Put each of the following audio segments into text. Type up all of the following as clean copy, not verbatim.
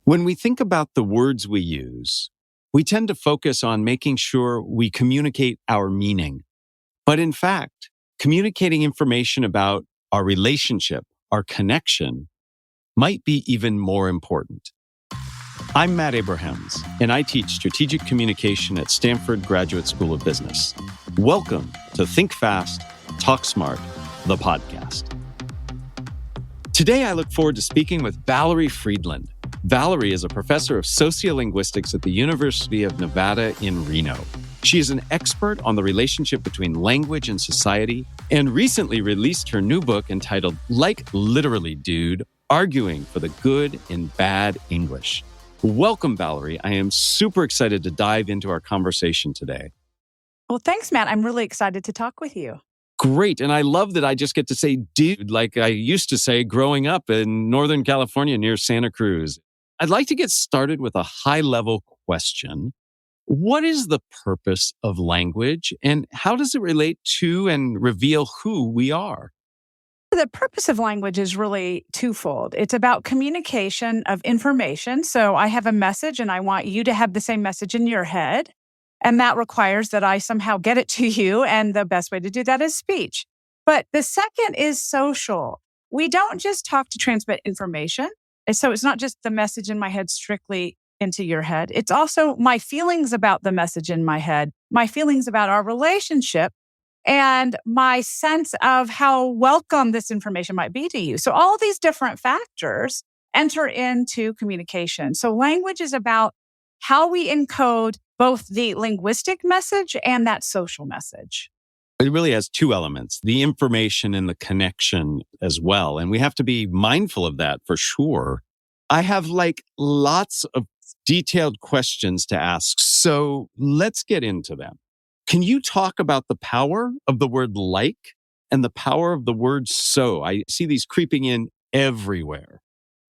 When we think about the words we use, we tend to focus on making sure we communicate our meaning. But in fact, communicating information about our relationship, our connection, might be even more important. I'm Matt Abrahams, and I teach strategic communication at Stanford Graduate School of Business. Welcome to Think Fast, Talk Smart, the podcast. Today, I look forward to speaking with Valerie Fridland. Valerie is a professor of sociolinguistics at the University of Nevada in Reno. She is an expert on the relationship between language and society and recently released her new book entitled Like Literally, Dude, Arguing for the Good in Bad English. Welcome, Valerie. I am super excited to dive into our conversation today. Well, thanks, Matt. I'm really excited to talk with you. Great. And I love that I just get to say dude like I used to say growing up in Northern California near Santa Cruz. I'd like to get started with a high-level question. What is the purpose of language, and how does it relate to and reveal who we are? The purpose of language is really twofold. It's about communication of information. So I have a message and I want you to have the same message in your head. And that requires that I somehow get it to you. And the best way to do that is speech. But the second is social. We don't just talk to transmit information. And so it's not just the message in my head strictly into your head. It's also my feelings about the message in my head, my feelings about our relationship, and my sense of how welcome this information might be to you. So all these different factors enter into communication. So language is about how we encode both the linguistic message and that social message. It really has two elements, the information and the connection as well. And we have to be mindful of that for sure. I have lots of detailed questions to ask. So let's get into them. Can you talk about the power of the word like and the power of the word so? I see these creeping in everywhere.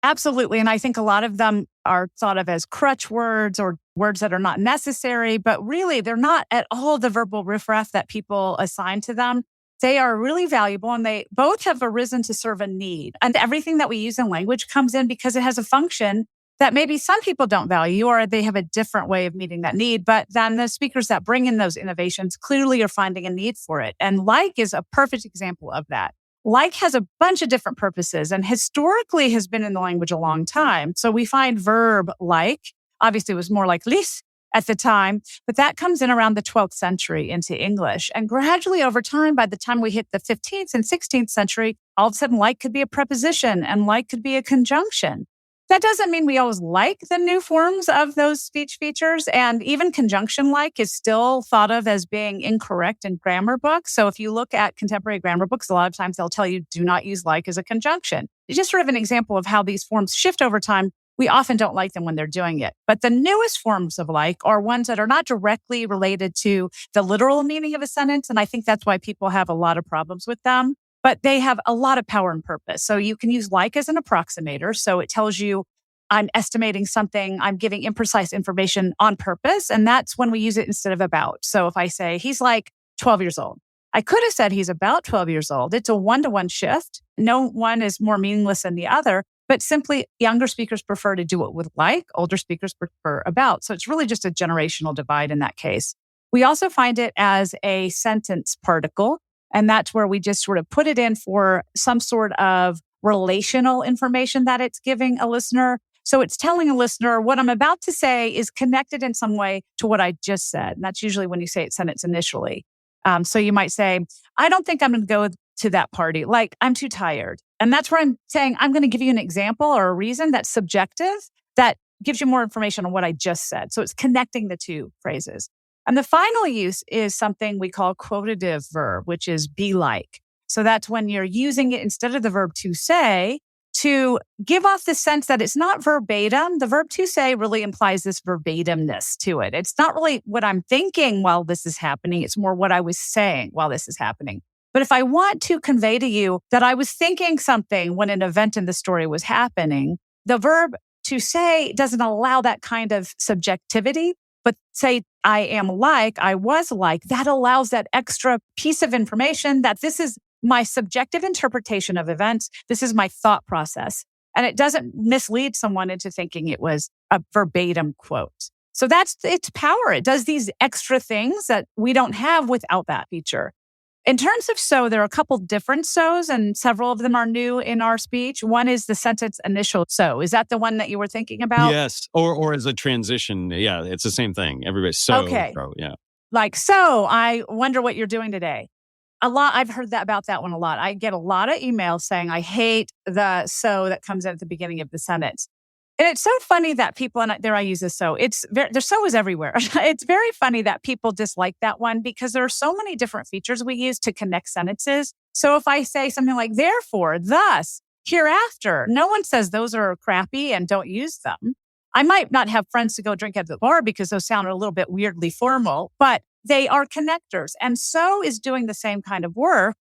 Absolutely. And I think a lot of them are thought of as crutch words or words that are not necessary, but really they're not at all the verbal riffraff that people assign to them. They are really valuable and they both have arisen to serve a need. And everything that we use in language comes in because it has a function that maybe some people don't value or they have a different way of meeting that need. But then the speakers that bring in those innovations clearly are finding a need for it. And like is a perfect example of that. Like has a bunch of different purposes and historically has been in the language a long time. So we find verb like, obviously it was more like lis at the time, but that comes in around the 12th century into English. And gradually over time, by the time we hit the 15th and 16th century, all of a sudden like could be a preposition and like could be a conjunction. That doesn't mean we always like the new forms of those speech features. And even conjunction like is still thought of as being incorrect in grammar books. So if you look at contemporary grammar books, a lot of times they'll tell you do not use like as a conjunction. It's just sort of an example of how these forms shift over time. We often don't like them when they're doing it. But the newest forms of like are ones that are not directly related to the literal meaning of a sentence. And I think that's why people have a lot of problems with them. But they have a lot of power and purpose. So you can use like as an approximator. So it tells you I'm estimating something, I'm giving imprecise information on purpose. And that's when we use it instead of about. So if I say he's like 12 years old, I could have said he's about 12 years old. It's a one-to-one shift. No one is more meaningless than the other, but simply younger speakers prefer to do it with like, older speakers prefer about. So it's really just a generational divide in that case. We also find it as a sentence particle. And that's where we just sort of put it in for some sort of relational information that it's giving a listener. So it's telling a listener what I'm about to say is connected in some way to what I just said. And that's usually when you say it sentence initially. So you might say, I don't think I'm going to go to that party. Like, I'm too tired. And that's where I'm saying, I'm going to give you an example or a reason that's subjective that gives you more information on what I just said. So it's connecting the two phrases. And the final use is something we call quotative verb, which is be like. So that's when you're using it instead of the verb to say to give off the sense that it's not verbatim. The verb to say really implies this verbatimness to it. It's not really what I'm thinking while this is happening. It's more what I was saying while this is happening. But if I want to convey to you that I was thinking something when an event in the story was happening, the verb to say doesn't allow that kind of subjectivity. But say, I am like, I was like, that allows that extra piece of information that this is my subjective interpretation of events. This is my thought process. And it doesn't mislead someone into thinking it was a verbatim quote. So that's its power. It does these extra things that we don't have without that feature. In terms of so, there are a couple different so's, and several of them are new in our speech. One is the sentence initial so. Is that the one that you were thinking about? Yes. Or as a transition. Yeah, it's the same thing. Everybody, Okay. yeah. Like, so I wonder what you're doing today. A lot. I've heard that about that one a lot. I get a lot of emails saying, I hate the so that comes in at the beginning of the sentence. And it's so funny that people, and there I use this so, there's so is everywhere. It's very funny that people dislike that one because there are so many different features we use to connect sentences. So if I say something like, therefore, thus, hereafter, no one says those are crappy and don't use them. I might not have friends to go drink at the bar because those sound a little bit weirdly formal, but they are connectors. And so is doing the same kind of work.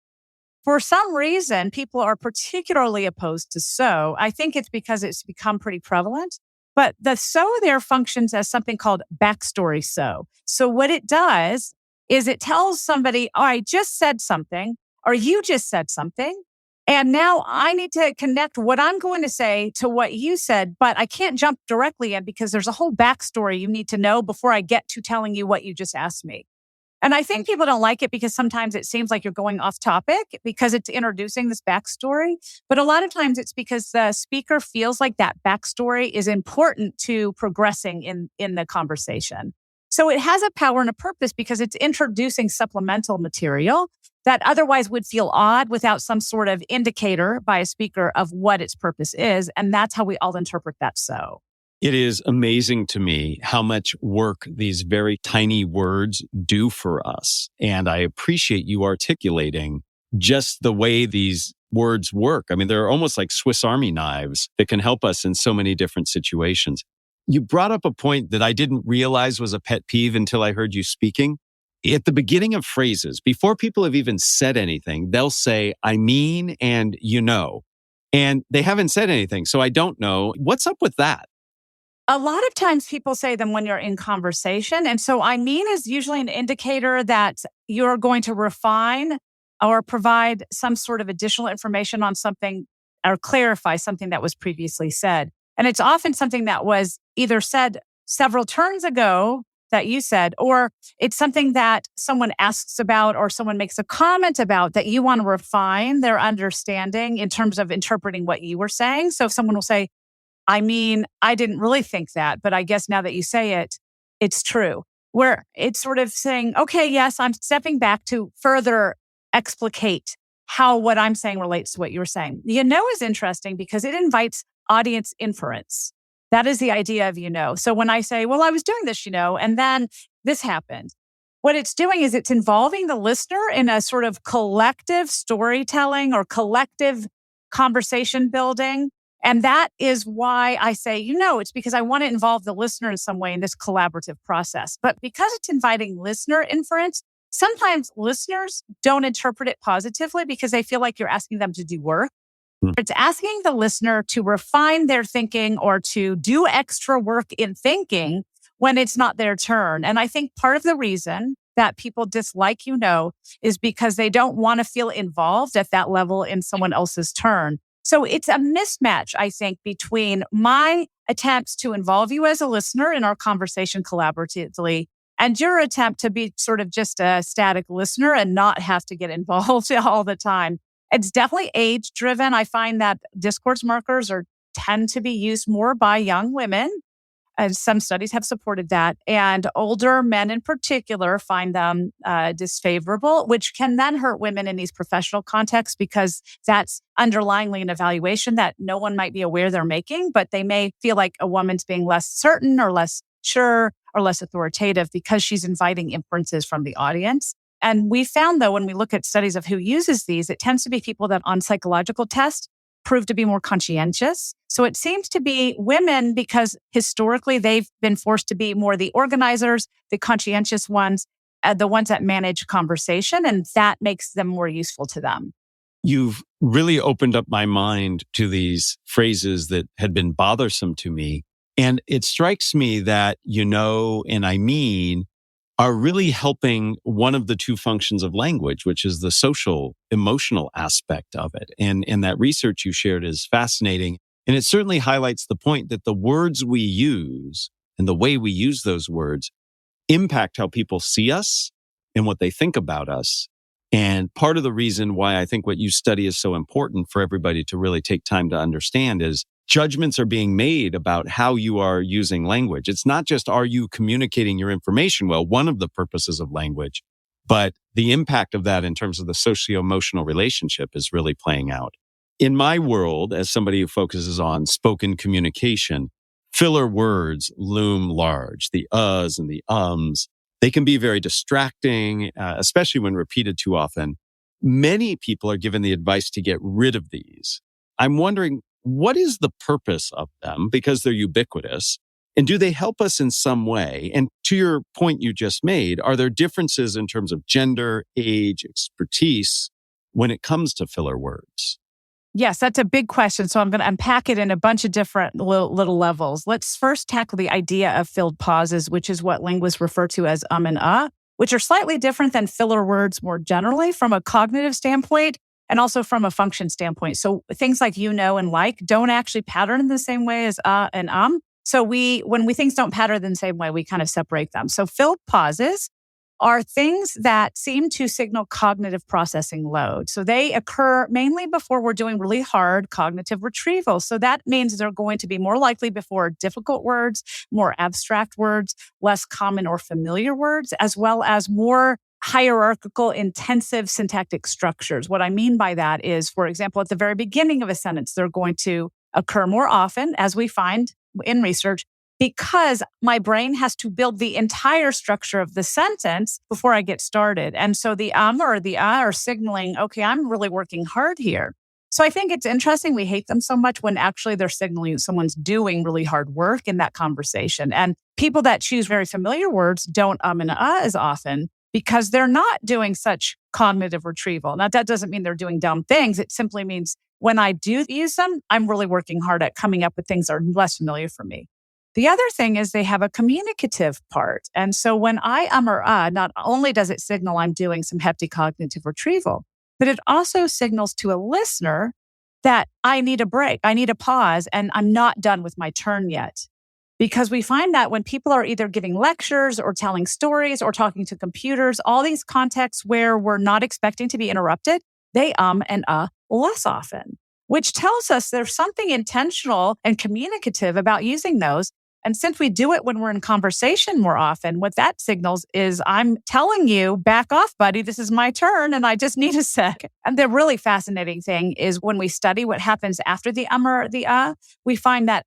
For some reason, people are particularly opposed to so. I think it's because it's become pretty prevalent. But the so there functions as something called backstory so. So what it does is it tells somebody, oh, I just said something, or you just said something. And now I need to connect what I'm going to say to what you said, but I can't jump directly in because there's a whole backstory you need to know before I get to telling you what you just asked me. And I think people don't like it because sometimes it seems like you're going off topic because it's introducing this backstory. But a lot of times it's because the speaker feels like that backstory is important to progressing in the conversation. So it has a power and a purpose because it's introducing supplemental material that otherwise would feel odd without some sort of indicator by a speaker of what its purpose is. And that's how we all interpret that so. It is amazing to me how much work these very tiny words do for us. And I appreciate you articulating just the way these words work. I mean, they're almost like Swiss Army knives that can help us in so many different situations. You brought up a point that I didn't realize was a pet peeve until I heard you speaking. At the beginning of phrases, before people have even said anything, they'll say, I mean, and you know, and they haven't said anything. So I don't know. What's up with that? A lot of times people say them when you're in conversation. And so I mean is usually an indicator that you're going to refine or provide some sort of additional information on something or clarify something that was previously said. And it's often something that was either said several turns ago that you said, or it's something that someone asks about or someone makes a comment about that you want to refine their understanding in terms of interpreting what you were saying. So if someone will say, I mean, I didn't really think that, but I guess now that you say it, it's true. Where it's sort of saying, okay, yes, I'm stepping back to further explicate how what I'm saying relates to what you're saying. You know is interesting because it invites audience inference. That is the idea of you know. So when I say, well, I was doing this, you know, and then this happened, what it's doing is it's involving the listener in a sort of collective storytelling or collective conversation building. And that is why I say, you know, it's because I want to involve the listener in some way in this collaborative process. But because it's inviting listener inference, sometimes listeners don't interpret it positively because they feel like you're asking them to do work. It's asking the listener to refine their thinking or to do extra work in thinking when it's not their turn. And I think part of the reason that people dislike, you know, is because they don't want to feel involved at that level in someone else's turn. So it's a mismatch, I think, between my attempts to involve you as a listener in our conversation collaboratively and your attempt to be sort of just a static listener and not have to get involved all the time. It's definitely age driven. I find that discourse markers tend to be used more by young women. And some studies have supported that. And older men in particular find them disfavorable, which can then hurt women in these professional contexts because that's underlyingly an evaluation that no one might be aware they're making, but they may feel like a woman's being less certain or less sure or less authoritative because she's inviting inferences from the audience. And we found, though, when we look at studies of who uses these, it tends to be people that on psychological tests prove to be more conscientious. So it seems to be women because historically they've been forced to be more the organizers, the conscientious ones, the ones that manage conversation, and that makes them more useful to them. You've really opened up my mind to these phrases that had been bothersome to me. And it strikes me that, you know, and I mean, are really helping one of the two functions of language, which is the social, emotional aspect of it. And that research you shared is fascinating. And it certainly highlights the point that the words we use and the way we use those words impact how people see us and what they think about us. And part of the reason why I think what you study is so important for everybody to really take time to understand is judgments are being made about how you are using language. It's not just, are you communicating your information well, one of the purposes of language, but the impact of that in terms of the socio-emotional relationship is really playing out. In my world, as somebody who focuses on spoken communication, filler words loom large. The uhs and the ums, they can be very distracting, especially when repeated too often. Many people are given the advice to get rid of these. I'm wondering, what is the purpose of them? Because they're ubiquitous. And do they help us in some way? And to your point you just made, are there differences in terms of gender, age, expertise when it comes to filler words? Yes, that's a big question. So I'm going to unpack it in a bunch of different little levels. Let's first tackle the idea of filled pauses, which is what linguists refer to as and which are slightly different than filler words more generally from a cognitive standpoint and also from a function standpoint. So things like and like don't actually pattern in the same way as and So when things don't pattern in the same way, we kind of separate them. So filled pauses are things that seem to signal cognitive processing load. So they occur mainly before we're doing really hard cognitive retrieval. So that means they're going to be more likely before difficult words, more abstract words, less common or familiar words, as well as more hierarchical, intensive syntactic structures. What I mean by that is, for example, at the very beginning of a sentence, they're going to occur more often, as we find in research, because my brain has to build the entire structure of the sentence before I get started. And so the or the are signaling, okay, I'm really working hard here. So I think it's interesting. We hate them so much when actually they're signaling someone's doing really hard work in that conversation. And people that choose very familiar words don't and as often because they're not doing such cognitive retrieval. Now, that doesn't mean they're doing dumb things. It simply means when I do use them, I'm really working hard at coming up with things that are less familiar for me. The other thing is they have a communicative part. And so when I or not only does it signal I'm doing some hefty cognitive retrieval, but it also signals to a listener that I need a break, I need a pause, and I'm not done with my turn yet. Because we find that when people are either giving lectures or telling stories or talking to computers, all these contexts where we're not expecting to be interrupted, they and less often, which tells us there's something intentional and communicative about using those. And since we do it when we're in conversation more often, what that signals is I'm telling you, back off, buddy, this is my turn and I just need a sec. And the really fascinating thing is when we study what happens after the or the we find that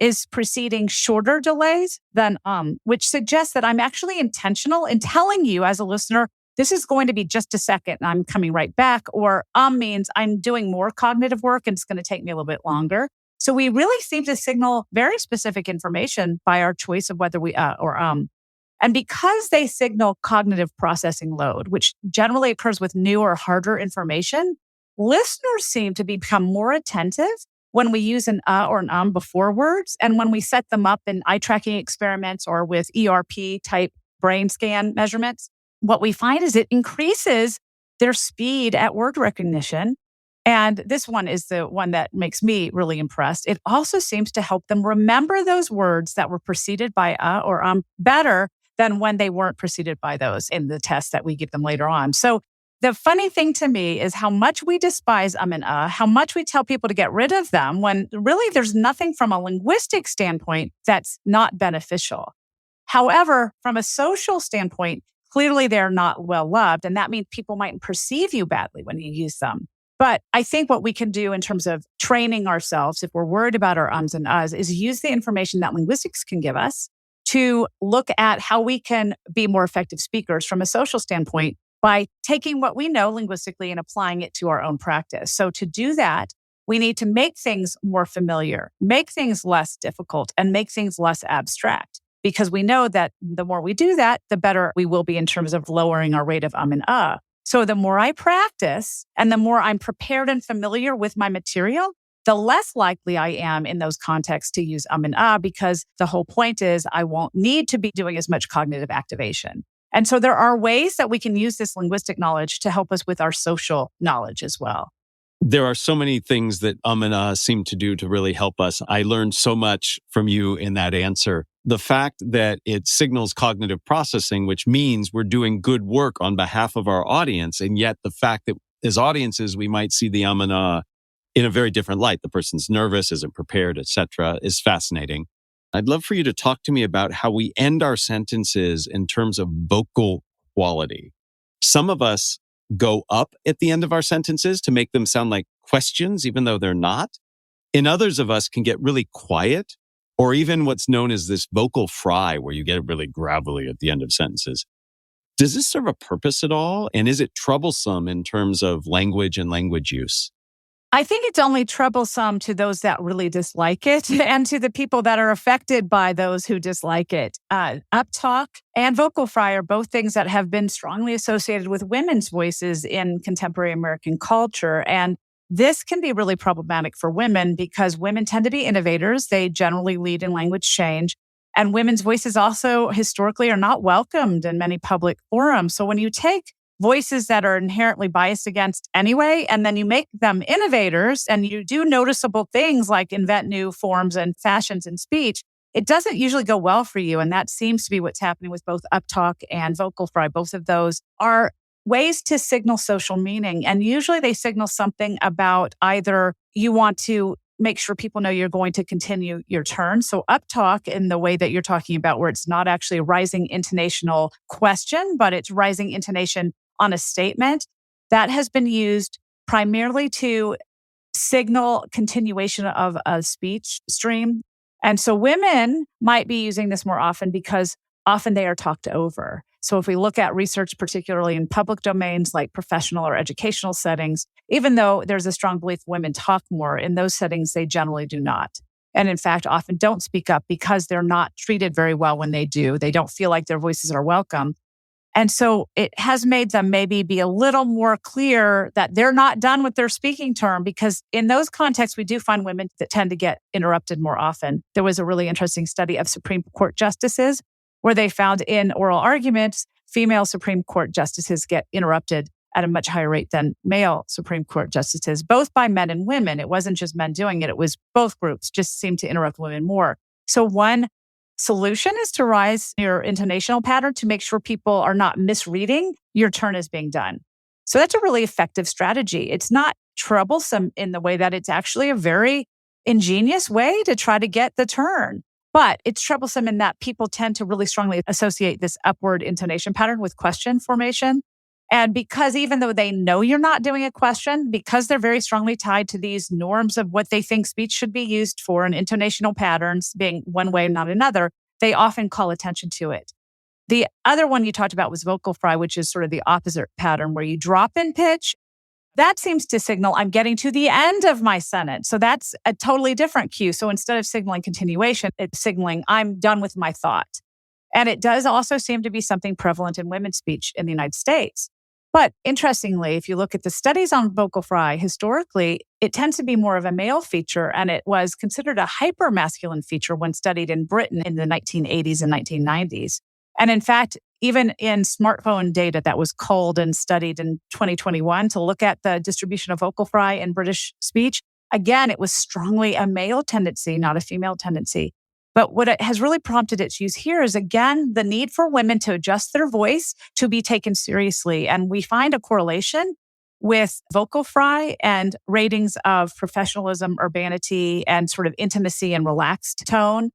is preceding shorter delays than which suggests that I'm actually intentional in telling you as a listener, this is going to be just a second and I'm coming right back. Or means I'm doing more cognitive work and it's going to take me a little bit longer. So we really seem to signal very specific information by our choice of whether we or And because they signal cognitive processing load, which generally occurs with new or harder information, listeners seem to become more attentive when we use an or an before words and when we set them up in eye tracking experiments or with ERP type brain scan measurements. What we find is it increases their speed at word recognition. And this one is the one that makes me really impressed. It also seems to help them remember those words that were preceded by or better than when they weren't preceded by those in the test that we give them later on. So the funny thing to me is how much we despise and how much we tell people to get rid of them when really there's nothing from a linguistic standpoint that's not beneficial. However, from a social standpoint, clearly they're not well loved. And that means people might perceive you badly when you use them. But I think what we can do in terms of training ourselves, if we're worried about our ums and uhs, is use the information that linguistics can give us to look at how we can be more effective speakers from a social standpoint by taking what we know linguistically and applying it to our own practice. So to do that, we need to make things more familiar, make things less difficult, and make things less abstract. Because we know that the more we do that, the better we will be in terms of lowering our rate of and So the more I practice and the more I'm prepared and familiar with my material, the less likely I am in those contexts to use and because the whole point is I won't need to be doing as much cognitive activation. And so there are ways that we can use this linguistic knowledge to help us with our social knowledge as well. There are so many things that and seem to do to really help us. I learned so much from you in that answer. The fact that it signals cognitive processing, which means we're doing good work on behalf of our audience. And yet the fact that as audiences, we might see the and in a very different light. The person's nervous, isn't prepared, etc., is fascinating. I'd love for you to talk to me about how we end our sentences in terms of vocal quality. Some of us go up at the end of our sentences to make them sound like questions, even though they're not. And others of us can get really quiet, or even what's known as this vocal fry, where you get really gravelly at the end of sentences. Does this serve a purpose at all? And is it troublesome in terms of language and language use? I think it's only troublesome to those that really dislike it and to the people that are affected by those who dislike it. Uptalk and vocal fry are both things that have been strongly associated with women's voices in contemporary American culture. And this can be really problematic for women because women tend to be innovators. They generally lead in language change. And women's voices also historically are not welcomed in many public forums. So when you take voices that are inherently biased against anyway, and then you make them innovators and you do noticeable things like invent new forms and fashions in speech, it doesn't usually go well for you. And that seems to be what's happening with both Uptalk and vocal fry. Both of those are ways to signal social meaning. And usually they signal something about either you want to make sure people know you're going to continue your turn. So Uptalk in the way that you're talking about, where it's not actually a rising intonational question, but it's rising intonation on a statement, that has been used primarily to signal continuation of a speech stream. And so women might be using this more often because often they are talked over. So if we look at research, particularly in public domains like professional or educational settings, even though there's a strong belief women talk more, in those settings, they generally do not. And in fact, often don't speak up because they're not treated very well when they do. They don't feel like their voices are welcome. And so it has made them maybe be a little more clear that they're not done with their speaking term, because in those contexts, we do find women that tend to get interrupted more often. There was a really interesting study of Supreme Court justices where they found in oral arguments, female Supreme Court justices get interrupted at a much higher rate than male Supreme Court justices, both by men and women. It wasn't just men doing it. It was both groups just seemed to interrupt women more. So one solution is to rise your intonational pattern to make sure people are not misreading your turn is being done. So that's a really effective strategy. It's not troublesome in the way that it's actually a very ingenious way to try to get the turn. But it's troublesome in that people tend to really strongly associate this upward intonation pattern with question formation. And because even though they know you're not doing a question, because they're very strongly tied to these norms of what they think speech should be used for and intonational patterns being one way, not another, they often call attention to it. The other one you talked about was vocal fry, which is sort of the opposite pattern where you drop in pitch. That seems to signal I'm getting to the end of my sentence. So that's a totally different cue. So instead of signaling continuation, it's signaling I'm done with my thought. And it does also seem to be something prevalent in women's speech in the United States. But interestingly, if you look at the studies on vocal fry, historically, it tends to be more of a male feature, and it was considered a hypermasculine feature when studied in Britain in the 1980s and 1990s. And in fact, even in smartphone data that was culled and studied in 2021 to look at the distribution of vocal fry in British speech, again, it was strongly a male tendency, not a female tendency. But what it has really prompted its use here is, again, the need for women to adjust their voice to be taken seriously. And we find a correlation with vocal fry and ratings of professionalism, urbanity, and sort of intimacy and relaxed tone.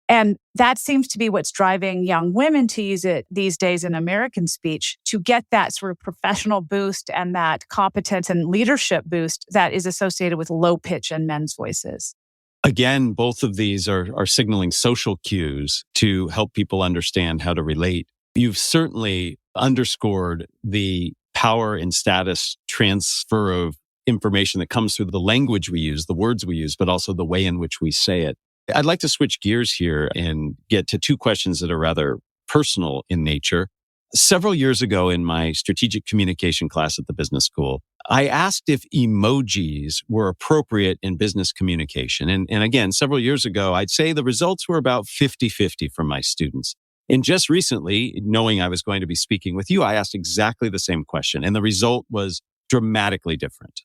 And that seems to be what's driving young women to use it these days in American speech to get that sort of professional boost and that competence and leadership boost that is associated with low pitch in men's voices. Again, both of these are signaling social cues to help people understand how to relate. You've certainly underscored the power and status transfer of information that comes through the language we use, the words we use, but also the way in which we say it. I'd like to switch gears here and get to two questions that are rather personal in nature. Several years ago in my strategic communication class at the business school, I asked if emojis were appropriate in business communication. And again, several years ago, I'd say the results were about 50-50 from my students. And just recently, knowing I was going to be speaking with you, I asked exactly the same question. And the result was dramatically different.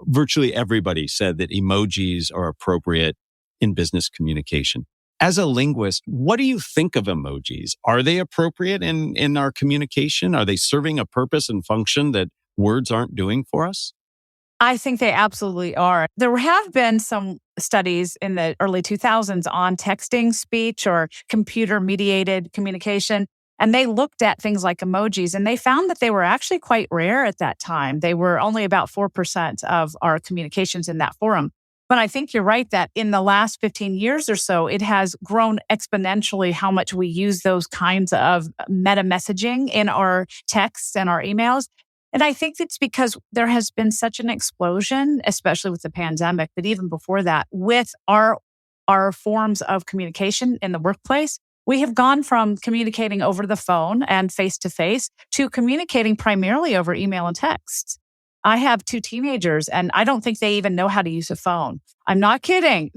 Virtually everybody said that emojis are appropriate in business communication. As a linguist, what do you think of emojis? Are they appropriate in our communication? Are they serving a purpose and function that words aren't doing for us? I think they absolutely are. There have been some studies in the early 2000s on texting speech or computer mediated communication. And they looked at things like emojis and they found that they were actually quite rare at that time. They were only about 4% of our communications in that forum. But I think you're right that in the last 15 years or so, it has grown exponentially how much we use those kinds of meta messaging in our texts and our emails. And I think it's because there has been such an explosion, especially with the pandemic, but even before that, with our forms of communication in the workplace. We have gone from communicating over the phone and face to face to communicating primarily over email and text. I have 2 teenagers and I don't think they even know how to use a phone. I'm not kidding.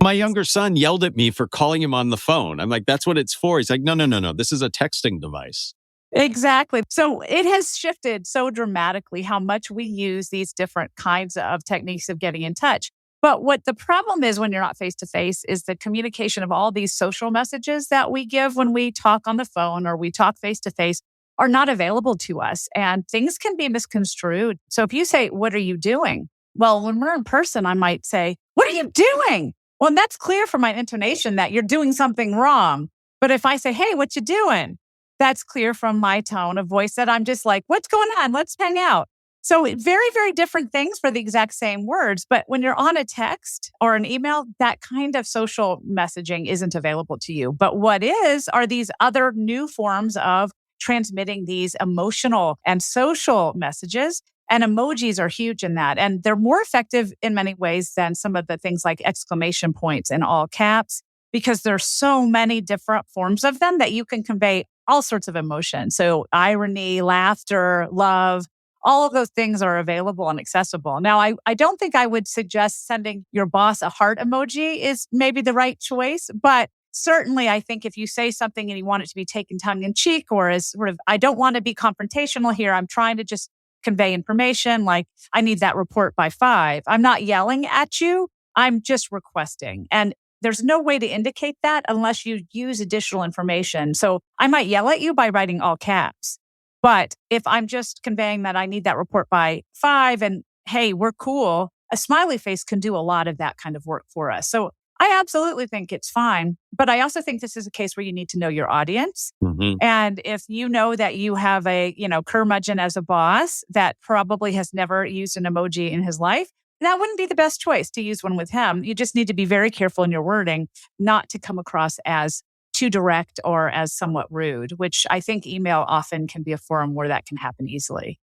My younger son yelled at me for calling him on the phone. I'm like, that's what it's for. He's like, no. This is a texting device. Exactly. So it has shifted so dramatically how much we use these different kinds of techniques of getting in touch. But what the problem is when you're not face to face is the communication of all these social messages that we give when we talk on the phone or we talk face to face are not available to us and things can be misconstrued. So if you say, "What are you doing?" Well, when we're in person, I might say, "What are you doing?" Well, and that's clear from my intonation that you're doing something wrong. But if I say, "Hey, what you doing?" That's clear from my tone of voice that I'm just like, "What's going on? Let's hang out." So very, very different things for the exact same words. But when you're on a text or an email, that kind of social messaging isn't available to you. But what are these other new forms of transmitting these emotional and social messages. And emojis are huge in that. And they're more effective in many ways than some of the things like exclamation points in all caps, because there's so many different forms of them that you can convey all sorts of emotion. So irony, laughter, love, all of those things are available and accessible. Now, I don't think I would suggest sending your boss a heart emoji is maybe the right choice, but certainly I think if you say something and you want it to be taken tongue in cheek or as sort of, I don't want to be confrontational here. I'm trying to just convey information. Like, I need that report by 5. I'm not yelling at you. I'm just requesting. And there's no way to indicate that unless you use additional information. So I might yell at you by writing all caps. But if I'm just conveying that I need that report by 5 and, hey, we're cool, a smiley face can do a lot of that kind of work for us. So I absolutely think it's fine. But I also think this is a case where you need to know your audience. Mm-hmm. And if you know that you have a, curmudgeon as a boss that probably has never used an emoji in his life, that wouldn't be the best choice to use one with him. You just need to be very careful in your wording, not to come across as too direct or as somewhat rude, which I think email often can be a forum where that can happen easily.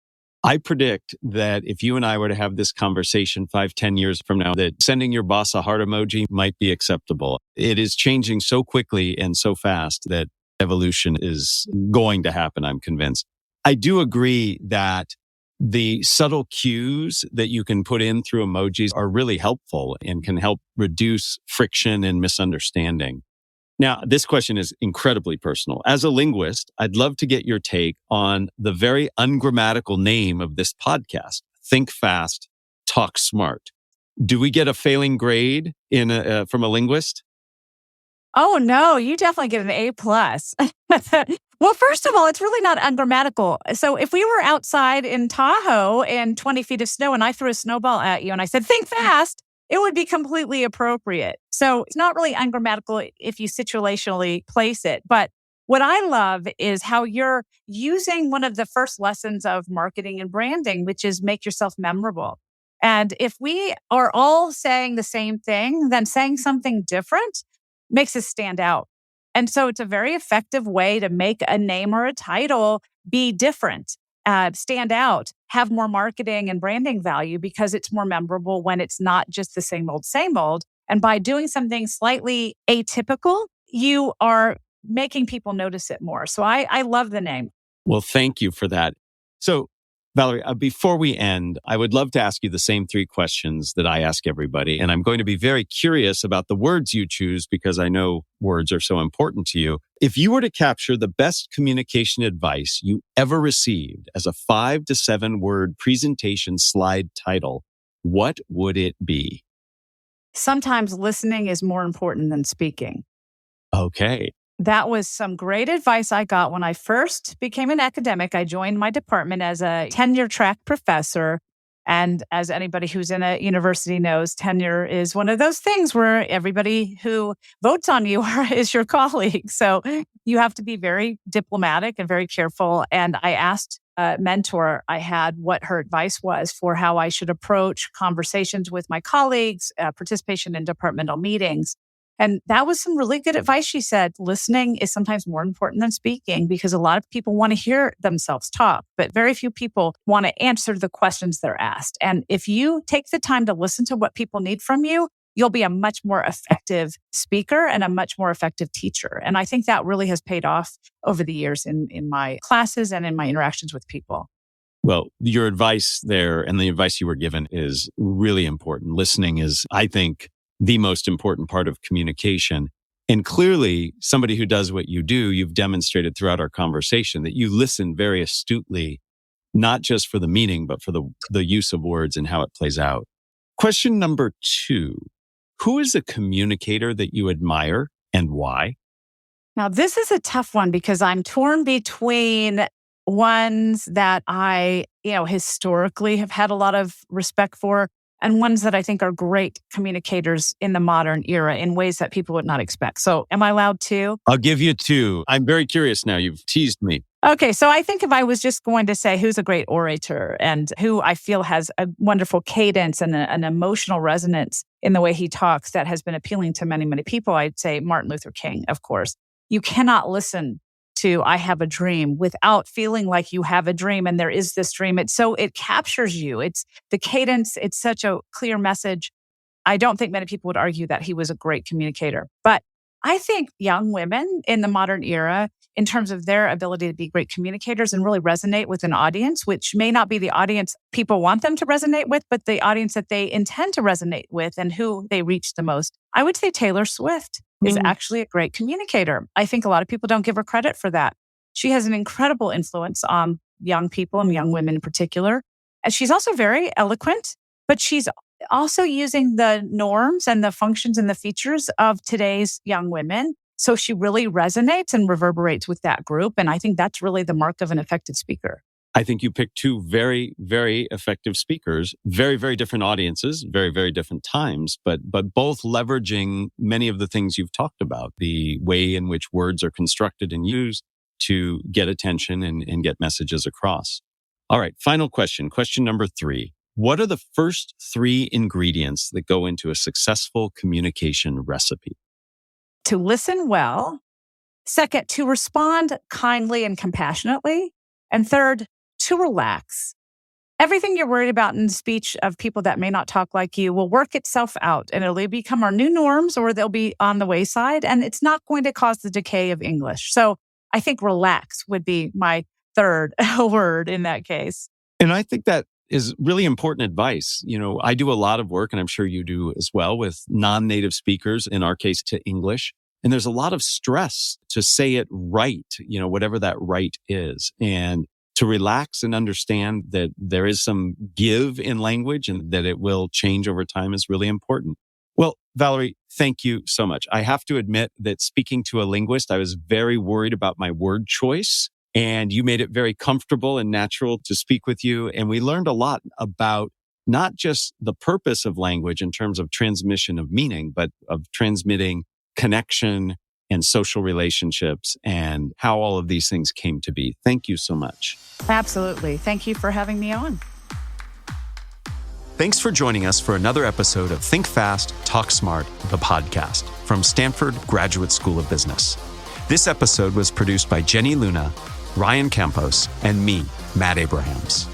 I predict that if you and I were to have this conversation 5-10 years from now, that sending your boss a heart emoji might be acceptable. It is changing so quickly and so fast that evolution is going to happen, I'm convinced. I do agree that the subtle cues that you can put in through emojis are really helpful and can help reduce friction and misunderstanding. Now, this question is incredibly personal. As a linguist, I'd love to get your take on the very ungrammatical name of this podcast, Think Fast, Talk Smart. Do we get a failing grade from a linguist? Oh, no, you definitely get an A+. Well, first of all, it's really not ungrammatical. So if we were outside in Tahoe in 20 feet of snow and I threw a snowball at you and I said, think fast, it would be completely appropriate. So it's not really ungrammatical if you situationally place it. But what I love is how you're using one of the first lessons of marketing and branding, which is make yourself memorable. And if we are all saying the same thing, then saying something different makes us stand out. And so it's a very effective way to make a name or a title be different, stand out, have more marketing and branding value because it's more memorable when it's not just the same old, same old. And by doing something slightly atypical, you are making people notice it more. So I love the name. Well, thank you for that. So Valerie, before we end, I would love to ask you the same three questions that I ask everybody. And I'm going to be very curious about the words you choose because I know words are so important to you. If you were to capture the best communication advice you ever received as a 5 to 7 word presentation slide title, what would it be? Sometimes listening is more important than speaking. Okay. That was some great advice I got when I first became an academic. I joined my department as a tenure track professor. And as anybody who's in a university knows, tenure is one of those things where everybody who votes on you is your colleague. So you have to be very diplomatic and very careful. And I asked a mentor I had what her advice was for how I should approach conversations with my colleagues, participation in departmental meetings. And that was some really good advice. She said, listening is sometimes more important than speaking because a lot of people want to hear themselves talk, but very few people want to answer the questions they're asked. And if you take the time to listen to what people need from you, you'll be a much more effective speaker and a much more effective teacher. And I think that really has paid off over the years in my classes and in my interactions with people. Well, your advice there and the advice you were given is really important. Listening is, I think, the most important part of communication. And clearly, somebody who does what you do, you've demonstrated throughout our conversation that you listen very astutely, not just for the meaning, but for the use of words and how it plays out. Question number 2, who is a communicator that you admire and why? Now, this is a tough one because I'm torn between ones that I, historically have had a lot of respect for and ones that I think are great communicators in the modern era in ways that people would not expect. So am I allowed to? I'll give you 2. I'm very curious now. You've teased me. Okay, so I think if I was just going to say who's a great orator and who I feel has a wonderful cadence and an emotional resonance in the way he talks that has been appealing to many, many people, I'd say Martin Luther King, of course. You cannot listen to I Have a Dream without feeling like you have a dream and there is this dream. It captures you. It's the cadence. It's such a clear message. I don't think many people would argue that he was a great communicator. But I think young women in the modern era, in terms of their ability to be great communicators and really resonate with an audience, which may not be the audience people want them to resonate with, but the audience that they intend to resonate with and who they reach the most. I would say Taylor Swift is actually a great communicator. I think a lot of people don't give her credit for that. She has an incredible influence on young people and young women in particular. And she's also very eloquent, but she's also using the norms and the functions and the features of today's young women. So she really resonates and reverberates with that group. And I think that's really the mark of an effective speaker. I think you picked 2 very, very effective speakers, very, very different audiences, very, very different times, but both leveraging many of the things you've talked about, the way in which words are constructed and used to get attention and get messages across. All right, final question. Question number 3. What are the first 3 ingredients that go into a successful communication recipe? To listen well. Second, to respond kindly and compassionately. And third, to relax. Everything you're worried about in the speech of people that may not talk like you will work itself out and it'll become our new norms or they'll be on the wayside and it's not going to cause the decay of English. So I think relax would be my third word in that case. And I think that is really important advice. I do a lot of work, and I'm sure you do as well, with non-native speakers, in our case to English. And there's a lot of stress to say it right, whatever that right is. And to relax and understand that there is some give in language and that it will change over time is really important. Well, Valerie, thank you so much. I have to admit that speaking to a linguist, I was very worried about my word choice, and you made it very comfortable and natural to speak with you. And we learned a lot about not just the purpose of language in terms of transmission of meaning, but of transmitting connection and social relationships and how all of these things came to be. Thank you so much. Absolutely. Thank you for having me on. Thanks for joining us for another episode of Think Fast, Talk Smart, the podcast from Stanford Graduate School of Business. This episode was produced by Jenny Luna, Ryan Campos, and me, Matt Abrahams.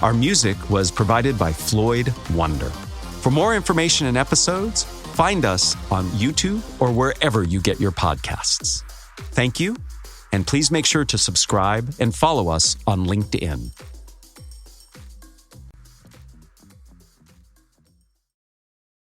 Our music was provided by Floyd Wonder. For more information and episodes, find us on YouTube or wherever you get your podcasts. Thank you, and please make sure to subscribe and follow us on LinkedIn.